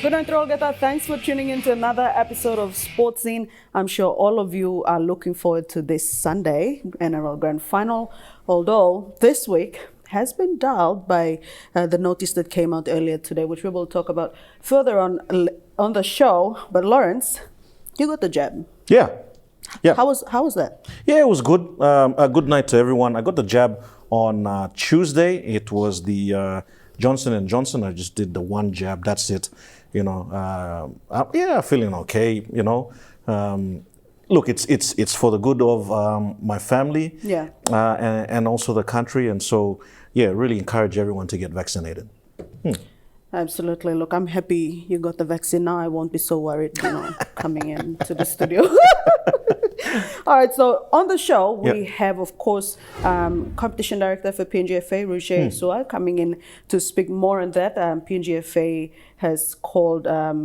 Good night, Rolgata. Thanks for tuning in to another episode of Sports Scene. I'm sure all of you are looking forward to this Sunday NRL Grand Final, although this week has been dulled by the notice that came out earlier today, which we will talk about further on the show. But Lawrence, you got the jab. Yeah. How was that? Yeah, it was good. A good night to everyone. I got the jab on Tuesday. It was the Johnson & Johnson. I just did the one jab. That's it. You know, feeling okay. You know, look, it's for the good of my family. Yeah. And also the country. And so, yeah, really encourage everyone to get vaccinated. Absolutely. Look, I'm happy you got the vaccine now. I won't be so worried, coming into the studio. All right, so on the show, we have, of course, competition director for PNGFA, Roosje Suwae, coming in to speak more on that. PNGFA has called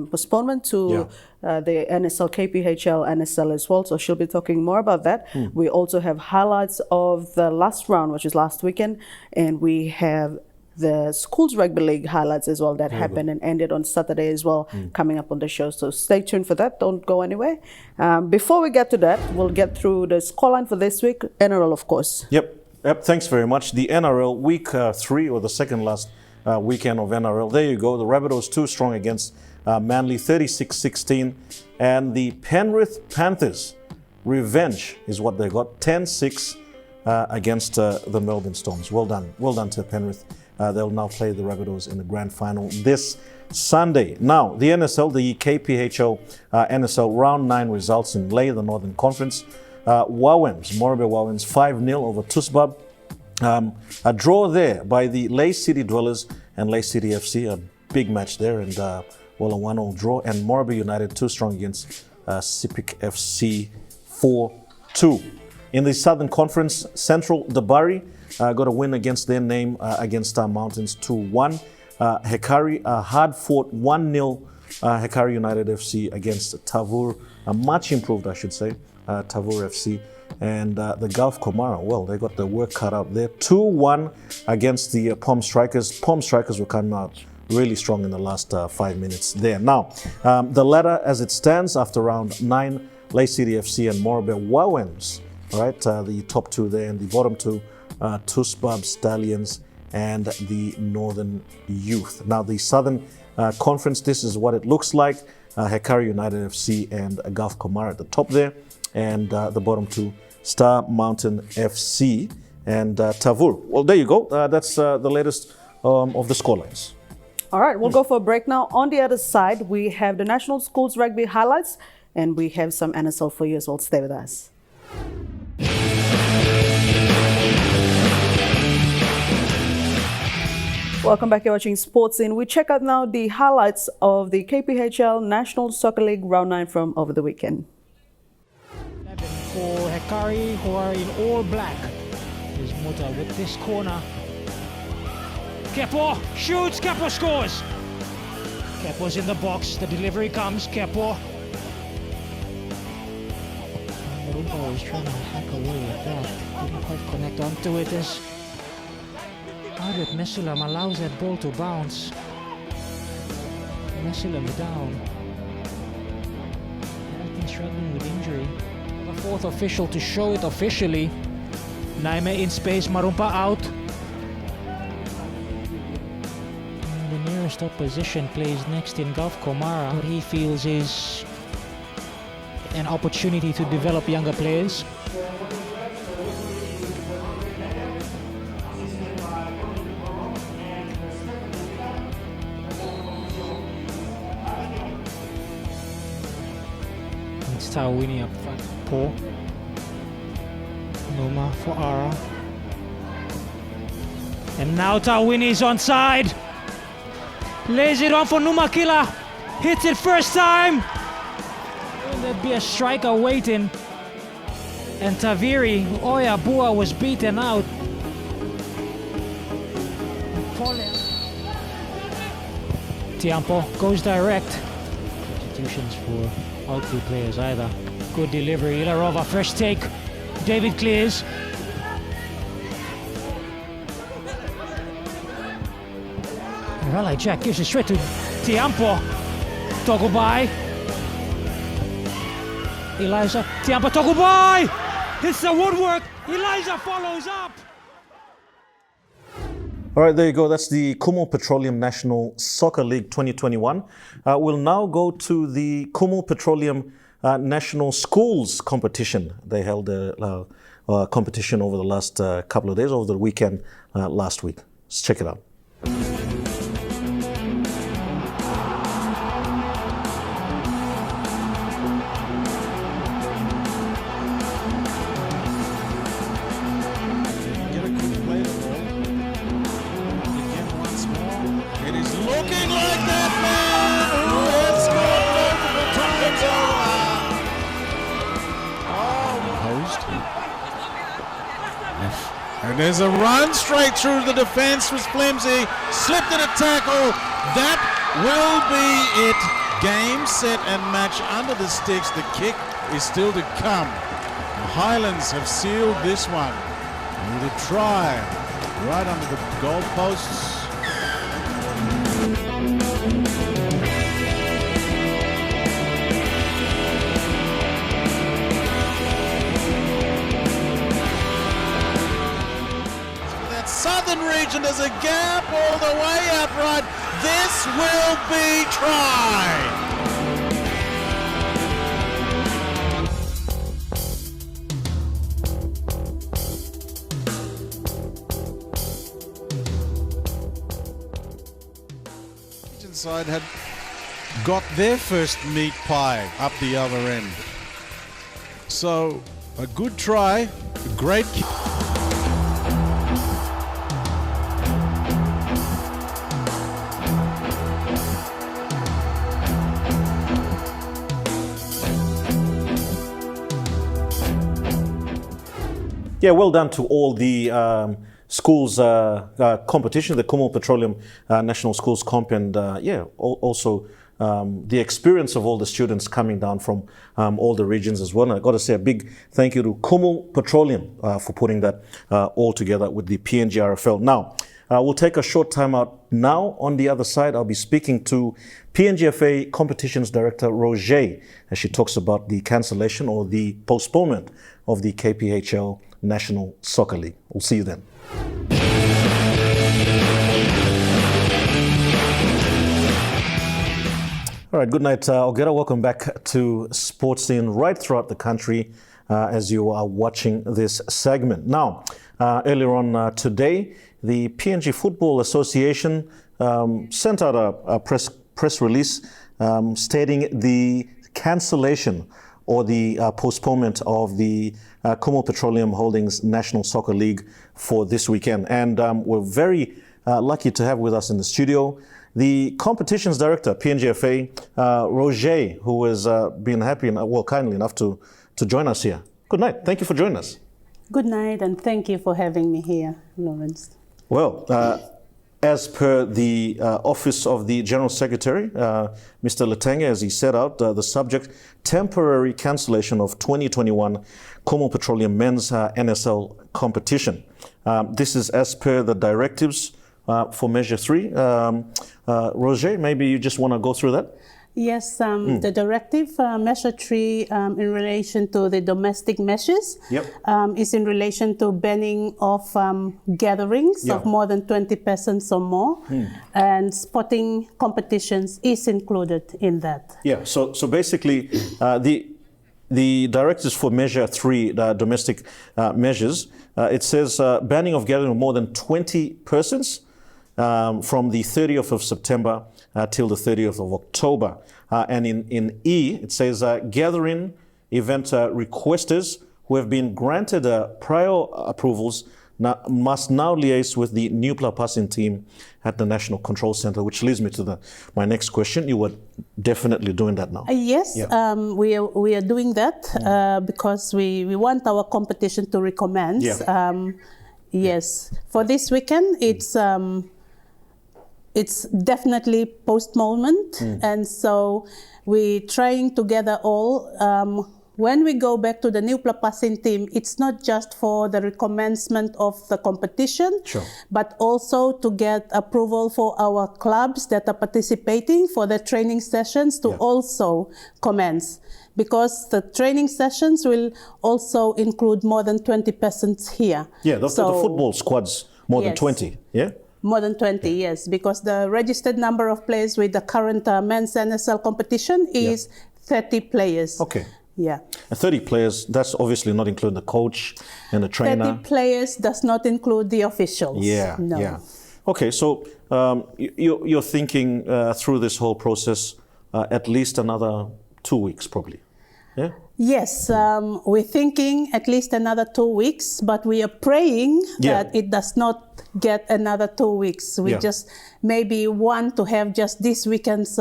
postponement to the NSL, KPHL NSL as well, so she'll be talking more about that. We also have highlights of the last round, which is last weekend, and we have the Schools Rugby League highlights as well that happened and ended on Saturday as well, coming up on the show. So stay tuned for that. Don't go anywhere. Before we get to that, we'll get through the scoreline for this week. NRL, of course. Yep. Thanks very much. The NRL week 3, or the second last weekend of NRL. There you go. The Rabbitohs too strong against Manly, 36-16. And the Penrith Panthers, revenge is what they got, 10-6 against the Melbourne Storms. Well done. Well done to Penrith. They'll now play the Rabbitohs in the grand final this Sunday. Now, the NSL, the KPHL NSL Round 9 results in Lae, the Northern Conference. Wauwens, Morabel Wauwens, 5-0 over Tusbab. A draw there by the Lae City Dwellers and Lae City FC, a big match there, and a 1-1 draw. And Morabel United, too strong against Sipik FC, 4-2. In the Southern Conference, Central Dabari got a win against their name against Mountains 2-1. Hekari, a hard-fought 1-0 Hekari United FC against Tavur, much improved, I should say, Tavur FC. And the Gulf Komara, well, they got the work cut out there. 2-1 against the Pom Strikers. Pom Strikers were coming out really strong in the last 5 minutes there. Now, the ladder as it stands after round 9, Lae City FC and Morabel Wauwens, right? The top two there, and the bottom two, Tusbab Stallions and the Northern Youth. Now, the Southern Conference, this is what it looks like. Hekari United FC and Gulf Komara at the top there, and the bottom two, Star Mountain FC and Tavur. Well, there you go. That's the latest of the scorelines. All right, we'll go for a break now. On the other side, we have the National Schools Rugby highlights, and we have some NSL for you as well. Stay with us. Welcome back. You're watching Sports In. We check out now the highlights of the KPHL National Soccer League Round 9 from over the weekend. 11 for Hekari, who are in all black. Here's Muta with this corner. Kepo shoots, Kepo scores. Kepo's in the box, the delivery comes, Kepo. Rumba is trying to hack away at that. Didn't quite connect onto it as Adit Mesulam allows that ball to bounce. Mesulam down. I've been struggling with injury. The fourth official to show it officially. Naime in space, Marumpa out. And the nearest opposition plays next in Gulf Komara. What he feels is an opportunity to develop younger players. It's Tawini up front. Poor. Numa for Ara. And now Tawini's onside. Lays it on for Numa Killa. Hits it first time. There'd be a striker waiting, and Taviri Oyabua was beaten out. Tiampo goes direct. Substitutions for all two players either. Good delivery, Ilarova first take. David clears. Raleigh Jack gives it straight to Tiampo. Tokubai. Elijah Tiampa Tokubai hits the woodwork. Elijah follows up. All right, there you go. That's the Kumu Petroleum National Soccer League 2021. We'll now go to the Kumu Petroleum National Schools competition. They held a competition over the last couple of days, over the weekend last week. Let's check it out. And there's a run straight through the defense, was flimsy, slipped in a tackle. That will be it. Game, set and match under the sticks. The kick is still to come. The Highlands have sealed this one with a try right under the goalposts. Southern region, there's a gap all the way out right. This will be try. Region side had got their first meat pie up the other end. So a good try, a great kick. Yeah, well done to all the schools competition, the Kumu Petroleum National Schools Comp, and also the experience of all the students coming down from all the regions as well. And I've got to say a big thank you to Kumu Petroleum for putting that all together with the PNG-RFL. Now, we'll take a short time out now. On the other side, I'll be speaking to PNGFA Competitions Director Roosje as she talks about the cancellation or the postponement of the KPHL National Soccer League. We'll see you then. All right, good night, Ogera. Welcome back to Sports Scene right throughout the country as you are watching this segment. Now, earlier on today, the PNG Football Association sent out a press release stating the cancellation or the postponement of the Kumu Petroleum Holdings National Soccer League for this weekend. And we're very lucky to have with us in the studio the competitions director, PNGFA, Roosje, who has been happy and kindly enough to join us here. Good night. Thank you for joining us. Good night, and thank you for having me here, Lawrence. Well, as per the Office of the General Secretary, Mr. Letenge, as he set out, the subject, temporary cancellation of 2021 Kumu Petroleum Men's NSL competition. This is as per the directives for Measure 3. Roosje, maybe you just want to go through that? Yes, the directive, Measure 3, in relation to the domestic measures, is in relation to banning of gatherings of more than 20 persons or more, and sporting competitions is included in that. Yeah, so basically the directives for Measure 3, domestic measures, it says banning of gathering of more than 20 persons from the 30th of September till the 30th of October. And in E, it says gathering event requesters who have been granted prior approvals must now liaise with the Nupla passing team at the National Control Center, which leads me to my next question. You were definitely doing that now. Yes, we are doing that because we want our competition to recommence. Yes, for this weekend, it's definitely postponement, and so we're trying to gather all when we go back to the new passing team, it's not just for the recommencement of the competition, but also to get approval for our clubs that are participating for the training sessions to also commence. Because the training sessions will also include more than 20 persons here. Yeah, the football squad's more than 20, yeah? More than 20, yes, because the registered number of players with the current men's NSL competition is 30 players. Okay. Yeah. And 30 players, that's obviously not including the coach and the trainer. 30 players does not include the officials. Yeah, no. yeah. Okay, so you're thinking through this whole process at least another 2 weeks probably, yeah? Yes, we're thinking at least another 2 weeks, but we are praying that it does not get another 2 weeks. We just maybe want to have just this weekend's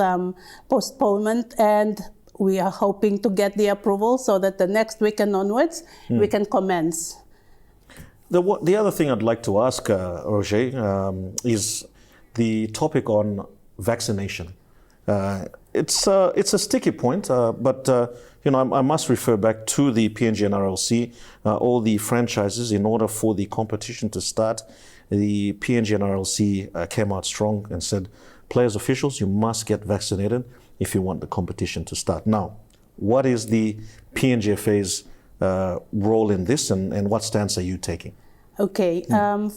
postponement, and we are hoping to get the approval so that the next weekend onwards we can commence. The other thing I'd like to ask, Roosje, is the topic on vaccination. It's a sticky point, but I must refer back to the PNG NRLC, all the franchises. In order for the competition to start, the PNG NRLC came out strong and said, players, officials, you must get vaccinated if you want the competition to start. Now, what is the PNGFA's role in this, and what stance are you taking? Okay,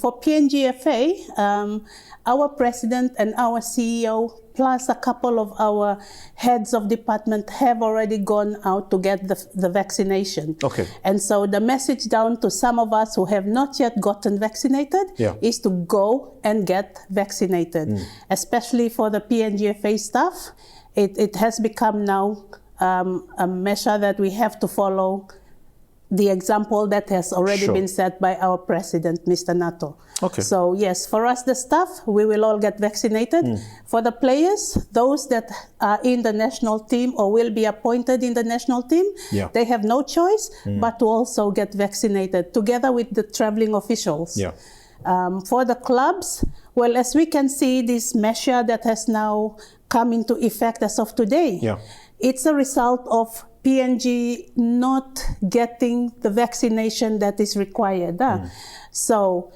for PNGFA, our president and our CEO, plus a couple of our heads of department, have already gone out to get the vaccination. Okay. And so the message down to some of us who have not yet gotten vaccinated is to go and get vaccinated. Especially for the PNGFA staff, it has become now a measure that we have to follow the example that has already been set by our president, Mr. Nato. Okay. So yes, for us, the staff, we will all get vaccinated. For the players, those that are in the national team or will be appointed in the national team, they have no choice but to also get vaccinated together with the traveling officials. For the clubs, well, as we can see, this measure that has now come into effect as of today, it's a result of PNG not getting the vaccination that is required. So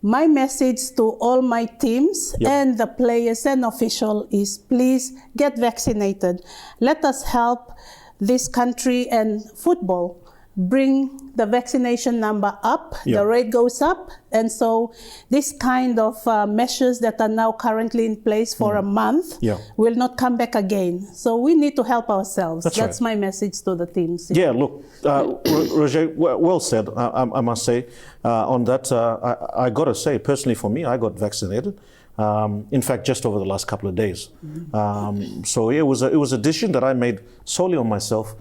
my message to all my teams and the players and officials is, please get vaccinated. Let us help this country and football bring the vaccination number up, the rate goes up, and so this kind of measures that are now currently in place for a month will not come back again. So we need to help ourselves. That's my message to the teams. Yeah, look, Roosje, well said, I must say. On that, I got to say, personally for me, I got vaccinated. In fact, just over the last couple of days. So yeah, it was a decision that I made solely on myself,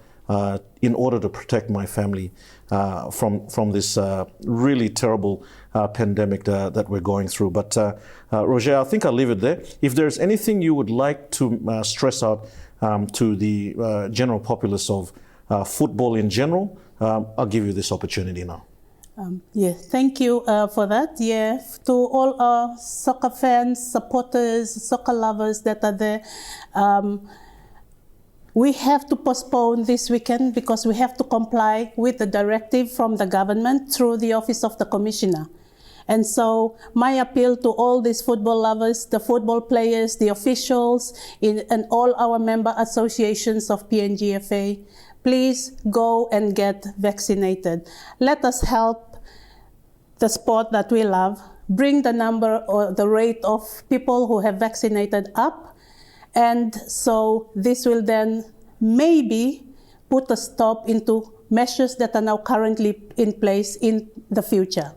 in order to protect my family from this really terrible pandemic that we're going through. But Roosje, I think I'll leave it there. If there's anything you would like to stress out to the general populace of football in general, I'll give you this opportunity now. Thank you for that. To all our soccer fans, supporters, soccer lovers that are there, we have to postpone this weekend because we have to comply with the directive from the government through the Office of the Commissioner. And so my appeal to all these football lovers, the football players, the officials, and all our member associations of PNGFA, please go and get vaccinated. Let us help the sport that we love, bring the number or the rate of people who have vaccinated up, and so this will then maybe put a stop into measures that are now currently in place in the future.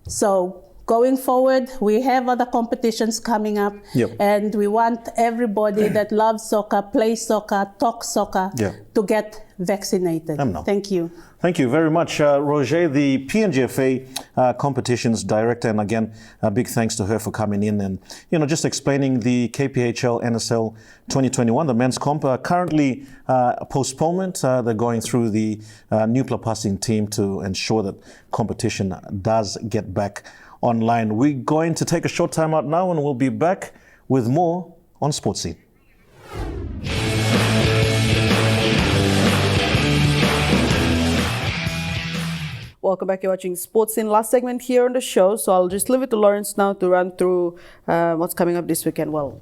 So going forward, we have other competitions coming up, and we want everybody that loves soccer, plays soccer, talks soccer, to get vaccinated. Thank you. Thank you very much, Roosje, the PNGFA competitions director, and again, a big thanks to her for coming in and just explaining the KPHL NSL 2021, the men's comp. Currently postponement. They're going through the nuclear passing team to ensure that competition does get back online. We're going to take a short time out now, and we'll be back with more on Sports Scene. Welcome back. You're watching Sports in last segment here on the show. So I'll just leave it to Lawrence now to run through what's coming up this weekend. Well,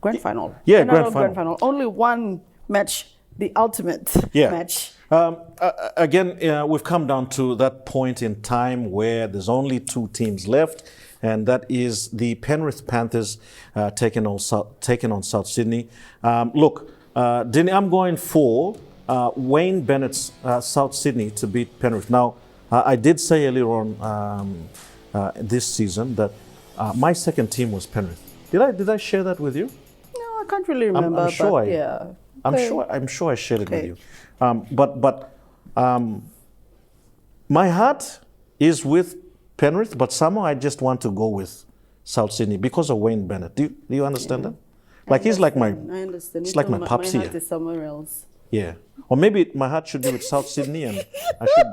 grand final. Yeah, NRL grand final. Only one match, the ultimate match. Again, we've come down to that point in time where there's only 2 teams left, and that is the Penrith Panthers taking on South Sydney. Look, Denny, I'm going for Wayne Bennett's South Sydney to beat Penrith. Now, I did say earlier on this season that my second team was Penrith. Did I share that with you? No, I can't really remember. I'm sure but I'm sure I shared it with you. But my heart is with Penrith, but somehow I just want to go with South Sydney because of Wayne Bennett. Do you understand that? Like he's like my, I understand. it's like my pops here. My heart is somewhere else. Yeah, or maybe my heart should be with South Sydney, and I should.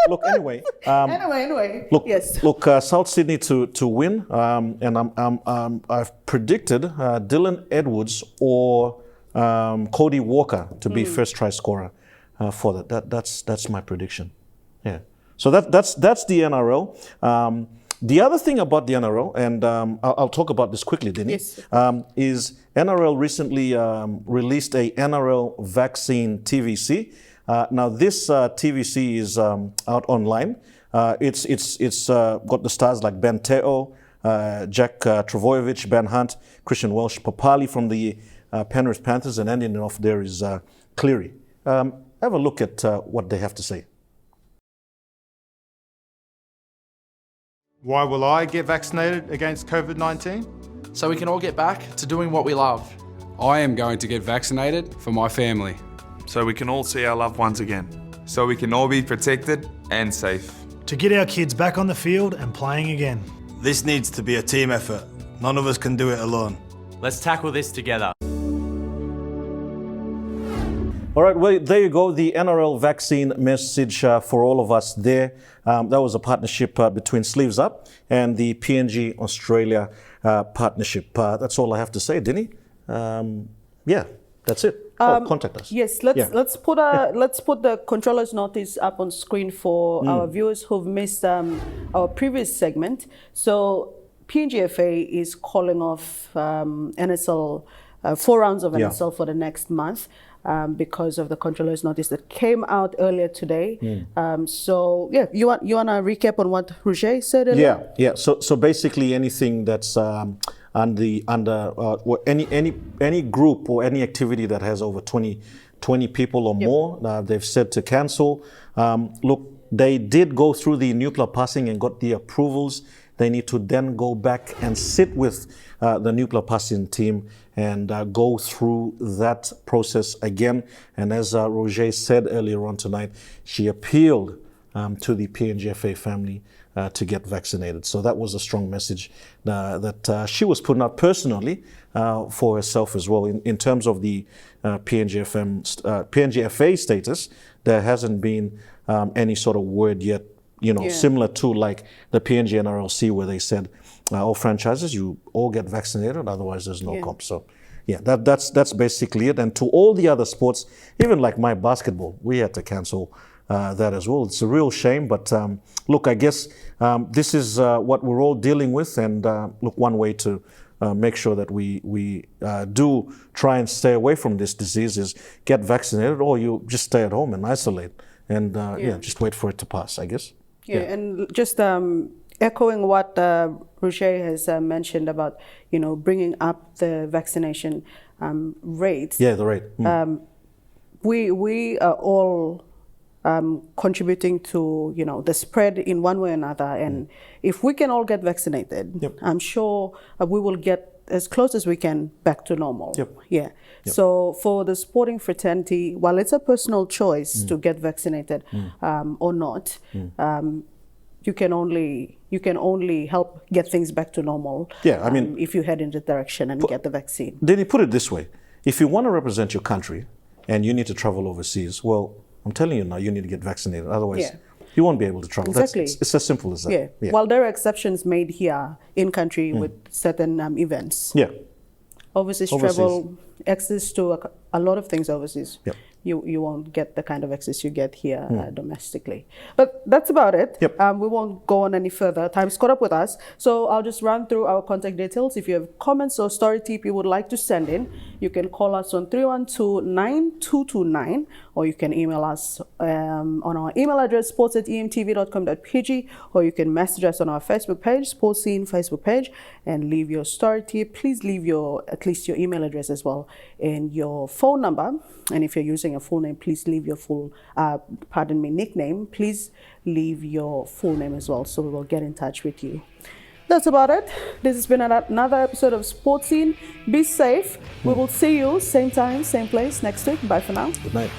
Look, anyway. Anyway. Look, yes. Look, South Sydney to win, and I've predicted Dylan Edwards or Cody Walker to be first try scorer for that. That's my prediction. Yeah. So that's the NRL. The other thing about the NRL, and I'll talk about this quickly, Denny, yes. Is NRL recently released a NRL vaccine TVC. Now this TVC is out online. It's got the stars like Ben Teo, Jack Travojevic, Ben Hunt, Christian Welsh, Papali from the Penrith Panthers, and ending it off there is Cleary. Have a look at what they have to say. Why will I get vaccinated against COVID-19? So we can all get back to doing what we love. I am going to get vaccinated for my family. So we can all see our loved ones again. So we can all be protected and safe. To get our kids back on the field and playing again. This needs to be a team effort. None of us can do it alone. Let's tackle this together. All right, well, there you go, the NRL vaccine message for all of us there. That was a partnership between Sleeves Up and the PNG Australia partnership. That's all I have to say, Denny. Yeah, that's it. Contact us. Yes, let's put the controller's notice up on screen for our viewers who've missed our previous segment. So PNGFA is calling off NSL 4 rounds of NSL for the next month. Because of the controller's notice that came out earlier today. So yeah, you want to recap on what Roosje said earlier? Yeah. So basically anything that's any group or any activity that has over 20 people or more, they've said to cancel. Look, they did go through the nuclear passing and got the approvals. They need to then go back and sit with the nuclear passing team and go through that process again. And as Roosje said earlier on tonight, she appealed to the PNGFA family to get vaccinated. So that was a strong message that she was putting out personally for herself as well. In terms of the PNGFA status, there hasn't been any sort of word yet, similar to like the PNG NRLC where they said, all franchises, you all get vaccinated, otherwise there's no comp. So yeah, that's basically it. And to all the other sports, even like my basketball, we had to cancel that as well. It's a real shame, but look, I guess this is what we're all dealing with. And look, one way to make sure that we do try and stay away from this disease is get vaccinated, or you just stay at home and isolate and just wait for it to pass, I guess. Yeah, and just echoing what Roosje has mentioned about, bringing up the vaccination rates. Yeah, the rate. We are all contributing to, the spread in one way or another. And if we can all get vaccinated, I'm sure we will get as close as we can back to normal. So for the sporting fraternity, while it's a personal choice to get vaccinated or not, you can only help get things back to normal. If you head in the direction and get the vaccine. Then you put it this way: if you want to represent your country and you need to travel overseas, well, I'm telling you now, you need to get vaccinated. Otherwise, you won't be able to travel. Exactly. It's as simple as that. Yeah. While there are exceptions made here in country with certain events. Yeah. Overseas travel, access to a lot of things overseas. you won't get the kind of access you get here domestically. But that's about it. We won't go on any further. Time's caught up with us. So I'll just run through our contact details. If you have comments or story tip you would like to send in, you can call us on 312-9229, or you can email us on our email address, sports@emtv.com.pg, or you can message us on our Facebook page, Sports Scene Facebook page, and leave your story tip. Please leave at least your email address as well and your phone number. And if you're using a full name, please leave your full, nickname. Please leave your full name as well, so we will get in touch with you. That's about it. This has been another episode of Sports Scene. Be safe. We will see you same time, same place next week. Bye for now. Good night.